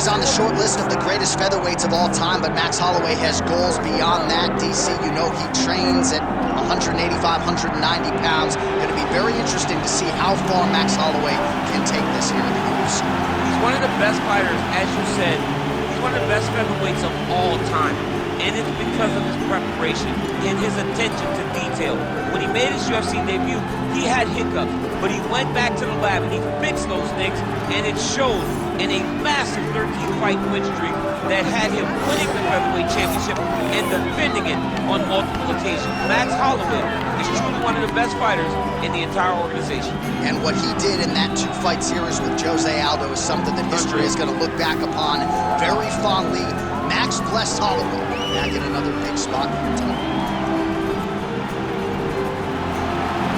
is on the short list of the greatest featherweights of all time, but Max Holloway has goals beyond that. DC, you know he trains at 185, 190 pounds. Going to be very interesting to see how far Max Holloway can take this here in the UFC. He's one of the best fighters, as you said. He's one of the best featherweights of all time. And it's because of his preparation and his attention to detail. When he made his UFC debut, he had hiccups, but he went back to the lab and he fixed those things, and it showed in a massive 13-fight win streak that had him winning the featherweight championship and defending it on multiple occasions. Max Holloway is truly one of the best fighters in the entire organization. And what he did in that two-fight series with Jose Aldo is something that history is going to look back upon very fondly. Max blessed Holloway back in another big spot here tonight.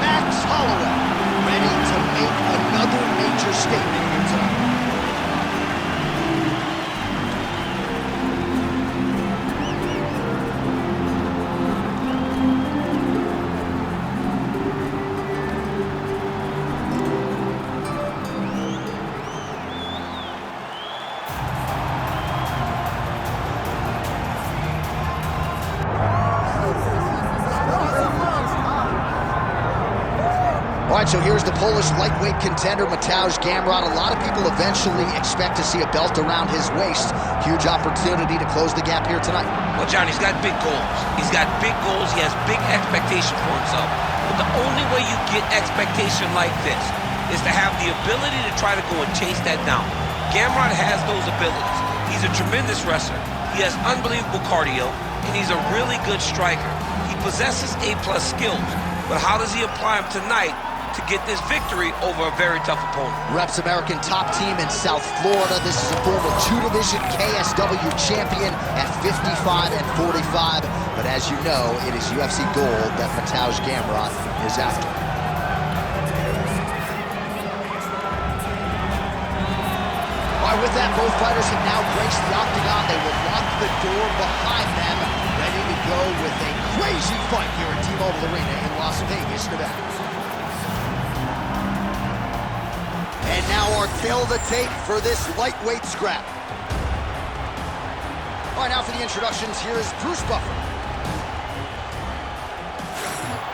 Max Holloway ready to make another major statement here tonight. All right, so here's the Polish lightweight contender, Matheus Gamrot. A lot of people eventually expect to see a belt around his waist. Huge opportunity to close the gap here tonight. Well, John, he's got big goals. He's got big goals. He has big expectation for himself. But the only way you get expectation like this is to have the ability to try to go and chase that down. Gamrot has those abilities. He's a tremendous wrestler. He has unbelievable cardio, and he's a really good striker. He possesses A-plus skills. But how does he apply them tonight to get this victory over a very tough opponent? Reps American top team in South Florida. This is a former two-division KSW champion at 55 and 45. But as you know, it is UFC gold that Matheus Gamrot is after. All right, with that, both fighters have now graced the octagon. They will lock the door behind them, ready to go with a crazy fight here at T-Mobile Arena in Las Vegas, Nevada. And now our tail of the tape for this lightweight scrap. All right, now for the introductions, here is Bruce Buffer.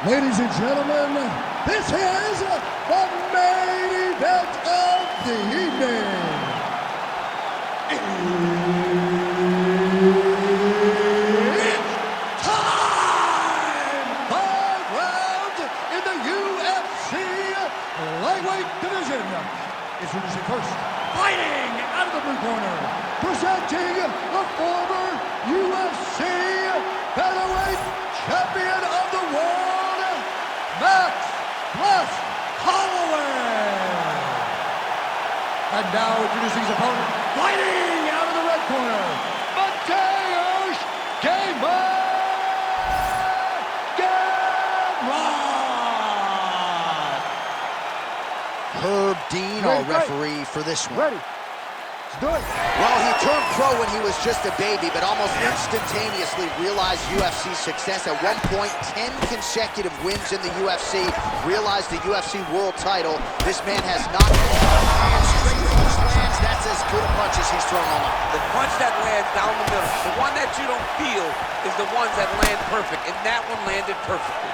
Ladies and gentlemen, this is the main event of the evening. It's time! 5 rounds in the UFC lightweight division. Introducing first, fighting out of the blue corner, presenting the former UFC featherweight champion of the world, Max Holloway. And now introducing his opponent, fighting out of the red corner, Matheus Gamrot. Herb Dean, our referee for this one. Ready. Let's do it. Well, he turned pro when he was just a baby, but almost instantaneously realized UFC success. At one point, 10 consecutive wins in the UFC, realized the UFC world title. This man has not and straight punch lands. That's as good a punch as he's thrown all night. The punch that lands down the middle, the one that you don't feel, is the ones that land perfect, and that one landed perfectly.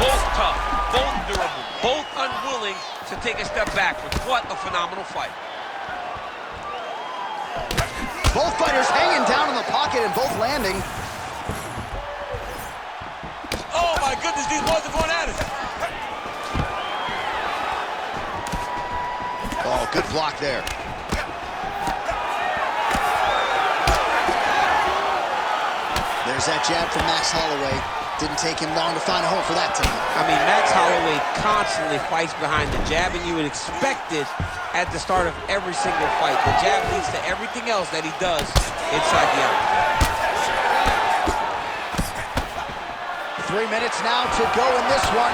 Both tough, both durable, both unwilling to take a step backwards. What a phenomenal fight. Both fighters hanging down in the pocket and both landing. Oh my goodness, these boys are going at it. Oh, good block there. There's that jab from Max Holloway. Didn't take him long to find a home for that tonight. I mean, Max Holloway constantly fights behind the jab, and you would expect it at the start of every single fight. The jab leads to everything else that he does inside the octagon. 3 minutes now to go in this one.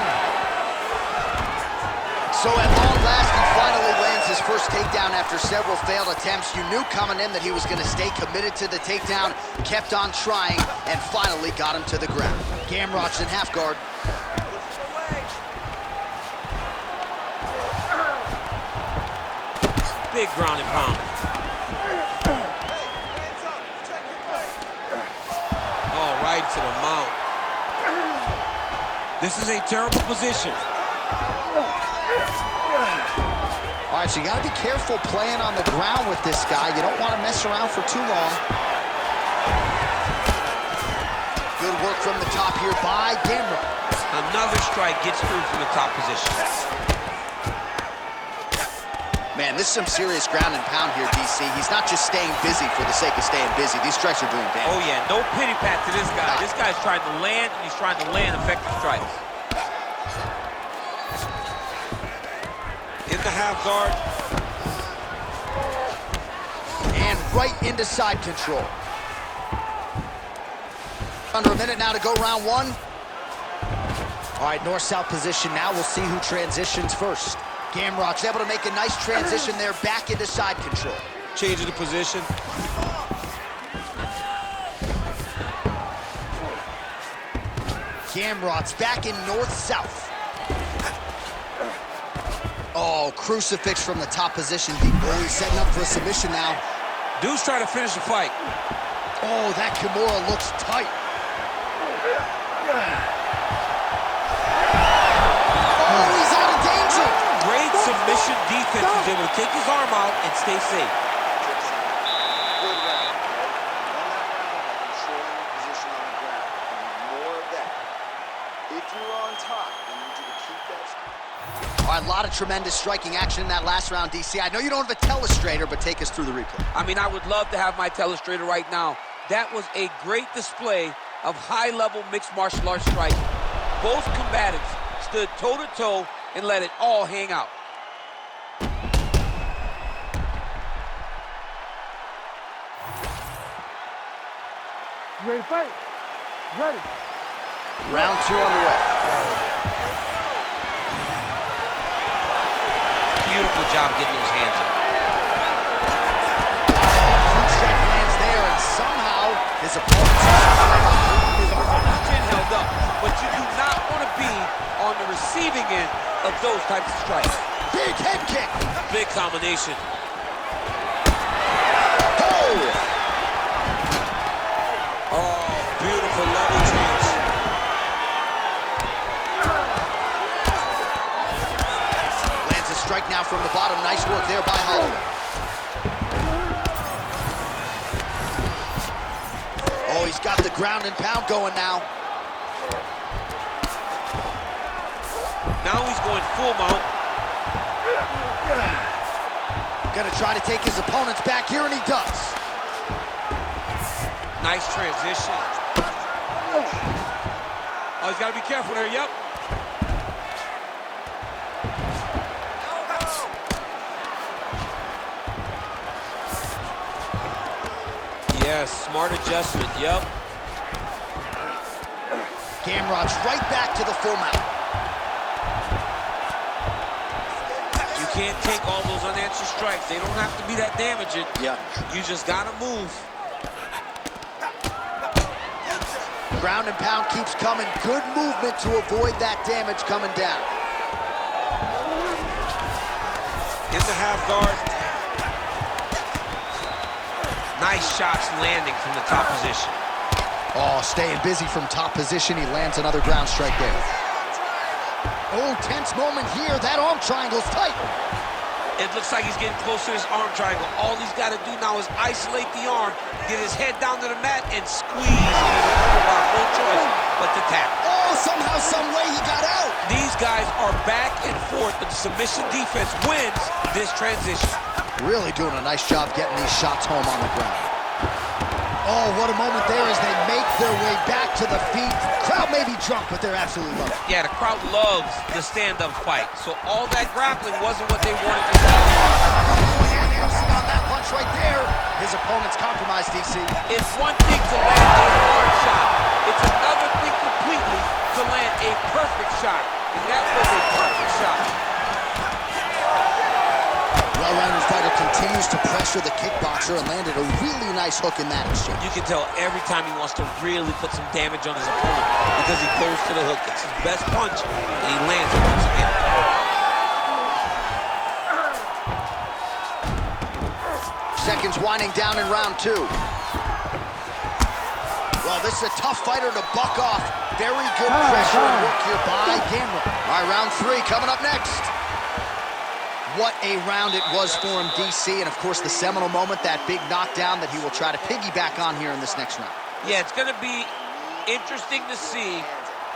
So at long last, he finally lands his first takedown after several failed attempts. You knew coming in that he was going to stay committed to the takedown, kept on trying, and finally got him to the ground. Gamrot's in half guard. big ground and pound. Oh, right to the mount. This is a terrible position. All right, so you got to be careful playing on the ground with this guy. You don't want to mess around for too long. Good work from the top here by Gamrot. Another strike gets through from the top position. Man, this is some serious ground and pound here, DC. He's not just staying busy for the sake of staying busy. These strikes are doing damage. Oh, yeah, no pity pat to this guy. This guy's trying to land, and he's trying to land effective strikes. In the half guard. And right into side control. Under a minute now to go round one. All right, north-south position now. We'll see who transitions first. Gamrot's able to make a nice transition there back into side control. Change of the position. Gamrot's back in north-south. Oh, crucifix from the top position. Oh, he's setting up for a submission now. Dude's trying to finish the fight. Oh, that Kimura looks tight. Oh, he's out of danger. Great submission defense. He's able to take his arm out and stay safe. Good round. Controlling your position on the ground. More of that. If you're on top, I need you to keep that. All right, a lot of tremendous striking action in that last round, DC. I know you don't have a telestrator, but take us through the replay. I mean, I would love to have my telestrator right now. That was a great display of high-level mixed martial arts striking. Both combatants stood toe-to-toe and let it all hang out. You ready to fight? Ready. Round two underway. Beautiful job getting those hands up. Huge strike lands there, and somehow his opponent's Chin held up, but you do not want to be on the receiving end of those types of strikes. big head kick. Big combination. Oh, beautiful level change. Lands a strike now from the bottom. Nice work there by Holloway. Oh, he's got the ground and pound going now. Now he's going full mount. Gonna try to take his opponents back here, and he does. Nice transition. Oh, he's got to be careful there, yep. Yes, smart adjustment, yep. Gamrot's right back to the full mount. You can't take all those unanswered strikes. They don't have to be that damaging. Yeah. You just got to move. Ground and pound keeps coming. Good movement to avoid that damage coming down. In the half guard. Nice shots landing from the top position. Oh, staying busy from top position. He lands another ground strike there. Oh, tense moment here. That arm triangle's tight. It looks like he's getting close to his arm triangle. All he's got to do now is isolate the arm, get his head down to the mat, and squeeze. No choice but to tap. Oh, somehow, some way he got out. These guys are back and forth, but the submission defense wins this transition. Really doing a nice job getting these shots home on the ground. Oh, what a moment there as they make their way back to the feet. Crowd may be drunk, but they're absolutely loving it. Yeah, the crowd loves the stand-up fight. So all that grappling wasn't what they wanted to do. Anderson on that punch right there. His opponent's compromised, DC. It's one thing to land a hard shot. It's another thing completely to land a perfect shot. And that was a perfect shot. Well-rounded fighter continues to pressure the kickboxer and landed a really nice hook in that exchange. You can tell every time he wants to really put some damage on his opponent because he goes to the hook. It's his best punch, and he lands it once again. seconds winding down in round 2. Well, this is a tough fighter to buck off. Very good pressure and work here by Gamrot. All right, round 3 coming up next. What a round it was for him, DC, and of course the seminal moment, that big knockdown that he will try to piggyback on here in this next round. Yeah, it's going to be interesting to see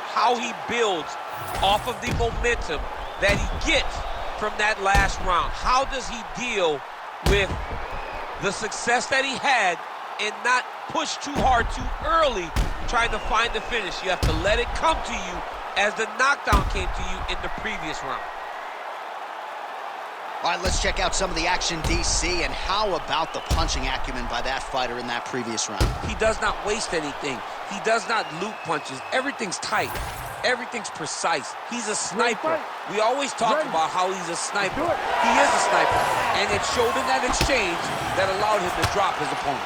how he builds off of the momentum that he gets from that last round. How does he deal with the success that he had and not push too hard too early trying to find the finish? You have to let it come to you as the knockdown came to you in the previous round. All right, let's check out some of the action, DC, and how about the punching acumen by that fighter in that previous round? He does not waste anything. He does not loop punches. Everything's tight. Everything's precise. He's a sniper. We always talk about how he's a sniper. He is a sniper, and it showed in that exchange that allowed him to drop his opponent.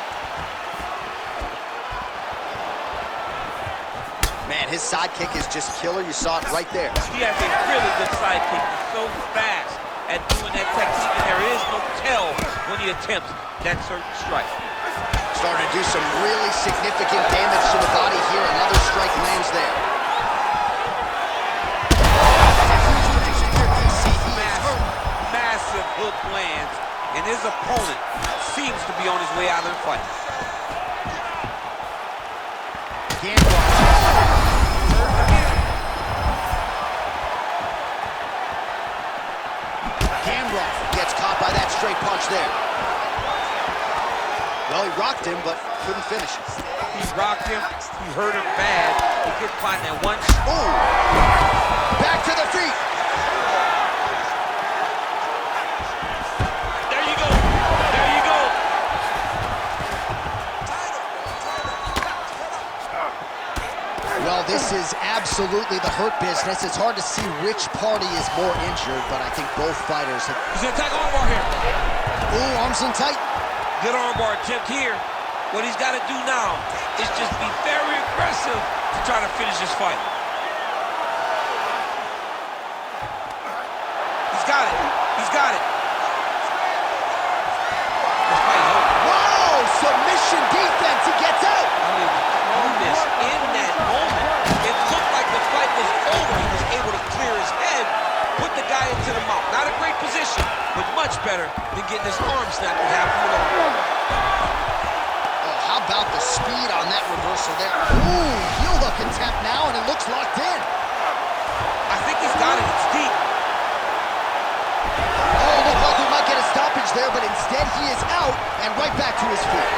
Man, his sidekick is just killer. You saw it right there. He has a really good sidekick. He's so fast at doing that technique, and there is no tell when he attempts that certain strike. Starting to do some really significant damage to the body here. Another strike lands there. Massive hook lands, and his opponent seems to be on his way out of the fight. Gamrot gets caught by that straight punch there. Well, he rocked him, but couldn't finish it. He rocked him, he hurt him bad. He couldn't find that one. Ooh! Back to the feet! There you go! There you go! Well, this is absolutely the hurt business. It's hard to see which party is more injured, but I think both fighters have... He's gonna attack armbar here. Ooh, arms in tight. Good armbar attempt here. What he's got to do now is just be very aggressive to try to finish this fight. He's got it. He's got it. Whoa! Submission defense. He gets out. I mean, calmness in that moment. It looked like the fight was over. He was able to clear his head, put the guy into the mouth. Not a great position, but much better than getting his arm snapped in half from the arm. Oh, how about the speed on that reversal there? Ooh, heel hook attempt now, and it looks locked in. I think he's got it. It's deep. Oh, looked like we might get a stoppage there, but instead he is out and right back to his feet.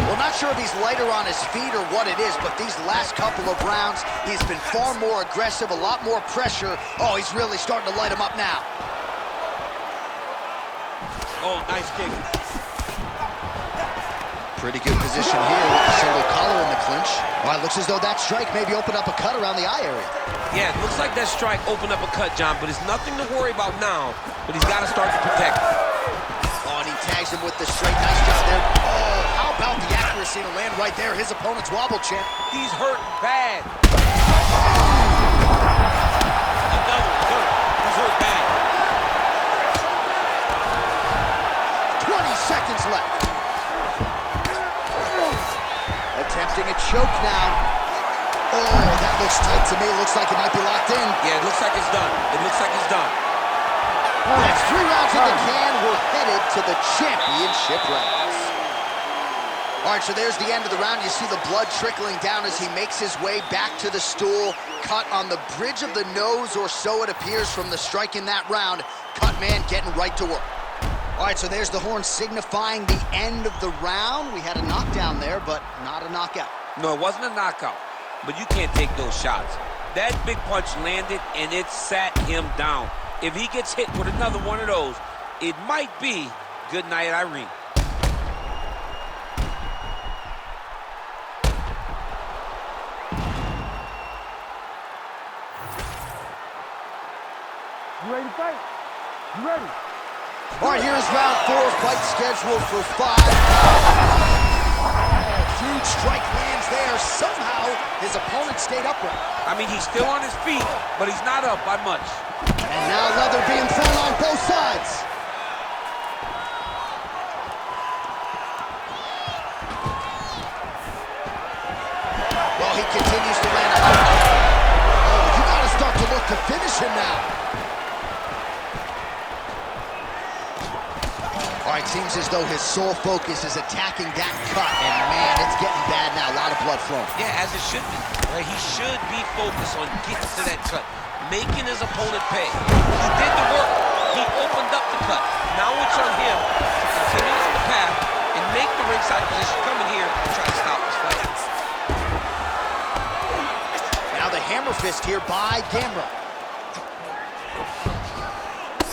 Well, not sure if he's lighter on his feet or what it is, but these last couple of rounds, he's been far more aggressive, a lot more pressure. Oh, he's really starting to light him up now. Oh, nice kick. Pretty good position here with the single collar in the clinch. Well, it looks as though that strike maybe opened up a cut around the eye area. Yeah, it looks like that strike opened up a cut, John, but it's nothing to worry about now, but he's got to start to protect it. Oh, and he tags him with the straight. Nice job there. Oh, how about the accuracy to land right there? His opponent's wobble champ. He's hurting bad. Another hurt. He's hurt bad. 20 seconds left. Attempting a choke now. Oh, that looks tight to me. Looks like it might be locked in. Yeah, it looks like it's done. It looks like it's done. That's 3 rounds in the can. We're headed to the championship rounds. All right, so there's the end of the round. You see the blood trickling down as he makes his way back to the stool. Cut on the bridge of the nose, or so it appears from the strike in that round. Cut man getting right to work. All right, so there's the horn signifying the end of the round. We had a knockdown there, but not a knockout. No, it wasn't a knockout, but you can't take those shots. That big punch landed, and it sat him down. If he gets hit with another one of those, it might be good night, Irene. You ready to fight? You ready? All right, here's round 4, fight scheduled for 5. Huge strike lands there. Somehow, his opponent stayed upright. I mean, he's still on his feet, but he's not up by much. And now leather being thrown on both sides. to finish him now. All right, seems as though his sole focus is attacking that cut, and man, it's getting bad now. A lot of blood flowing. Yeah, as it should be. Right? He should be focused on getting to that cut, making his opponent pay. He did the work. He opened up the cut. Now it's on him to continue on the path and make the ringside position, come in here and try to stop this fight. Now the hammer fist here by Gamrot.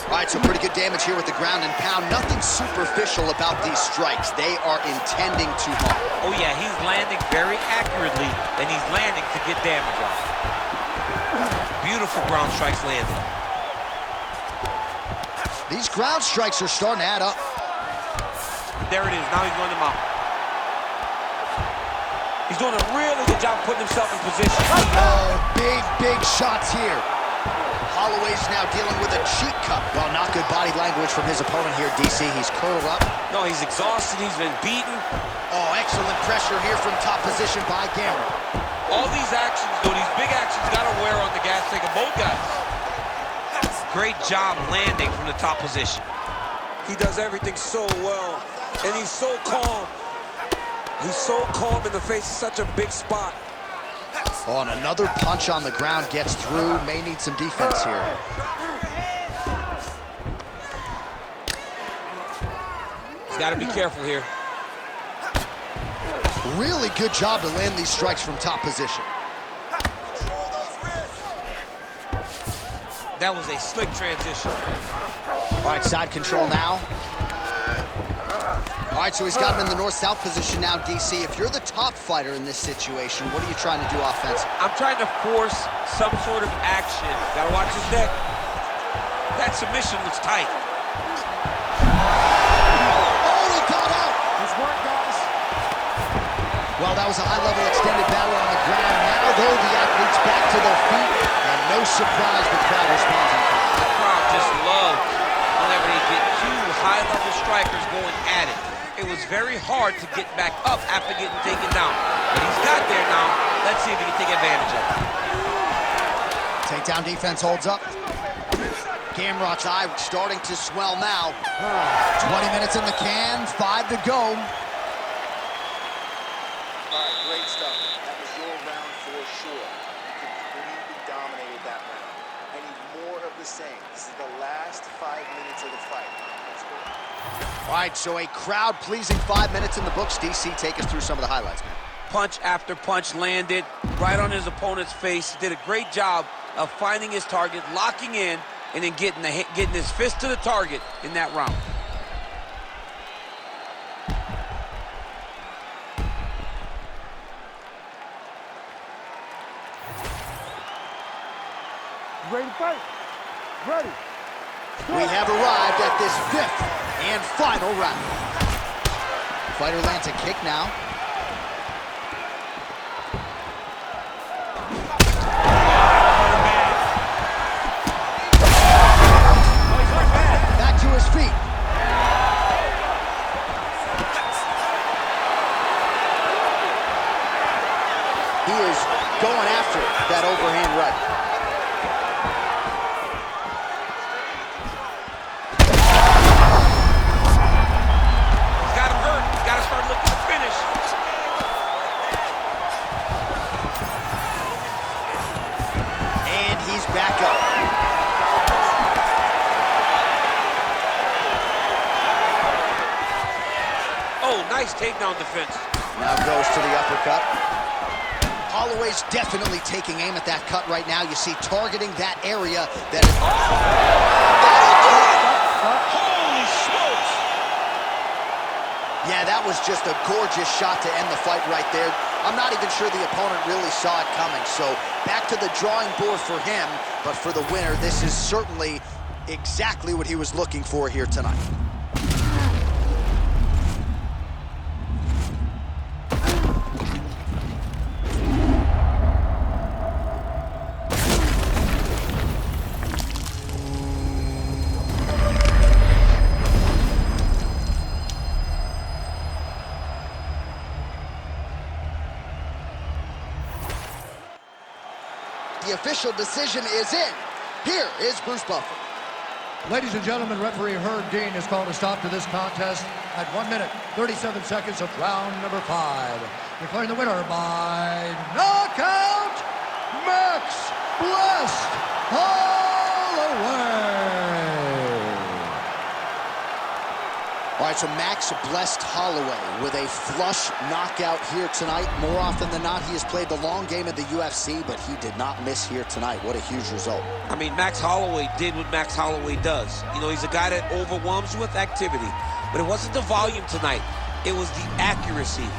All right, so pretty good damage here with the ground and pound. Nothing superficial about these strikes. They are intending to harm. Oh yeah, he's landing very accurately, and he's landing to get damage off. Beautiful ground strikes landed. These ground strikes are starting to add up. There it is, now he's going to mount. He's doing a really good job putting himself in position. Oh, big shots here. Holloway's now dealing with a cheek cut. Well, not good body language from his opponent here, DC. He's curled up. No, he's exhausted. He's been beaten. Oh, excellent pressure here from top position by Gamrot. All these actions, though, these big actions got to wear on the gas tank of both guys. Great job landing from the top position. He does everything so well, and he's so calm. He's so calm in the face of such a big spot. Oh, and another punch on the ground gets through. May need some defense here. He's got to be careful here. Really good job to land these strikes from top position. That was a slick transition. All right, side control now. All right, so he's got him in the north-south position now, DC. If you're the top fighter in this situation, what are you trying to do offensively? I'm trying to force some sort of action. Gotta watch his neck. That submission looks tight. Oh, he got out! Nice work, guys. Well, that was a high-level extended battle on the ground. Now, though, the athletes back to their feet, and no surprise the crowd responds. The crowd just loves whenever they get two high-level strikers going at it. It was very hard to get back up after getting taken down. But he's got there now. Let's see if he can take advantage of it. Takedown defense holds up. Gamrot's eye starting to swell now. 20 minutes in the can, 5 to go. All right, great stuff. That was your round for sure. You completely dominated that round. I need more of the same. This is the last 5 minutes of the fight. Let's go. All right, so a crowd-pleasing 5 minutes in the books. DC, take us through some of the highlights, man. Punch after punch landed right on his opponent's face. He did a great job of finding his target, locking in, and then getting his fist to the target in that round. Ready to fight? Ready. We have arrived at this 5th and final round. Fighter lands a kick now. Back to his feet. He is going after that overhand right. Back up. Oh, nice takedown defense. Now goes to the uppercut. Holloway's definitely taking aim at that cut right now. You see, targeting that area that is... Holy smokes! Yeah, that was just a gorgeous shot to end the fight right there. I'm not even sure the opponent really saw it coming. So back to the drawing board for him, but for the winner, this is certainly exactly what he was looking for here tonight. The official decision is in. Here is Bruce Buffer. Ladies and gentlemen, referee Herb Dean has called a stop to this contest at 1 minute, 37 seconds of round number 5. Declaring the winner by knockout, Max Blessed Holloway. All right, so Max Blessed Holloway with a flush knockout here tonight. More often than not, he has played the long game in the UFC, but he did not miss here tonight. What a huge result. I mean, Max Holloway did what Max Holloway does. You know, he's a guy that overwhelms you with activity. But it wasn't the volume tonight. It was the accuracy.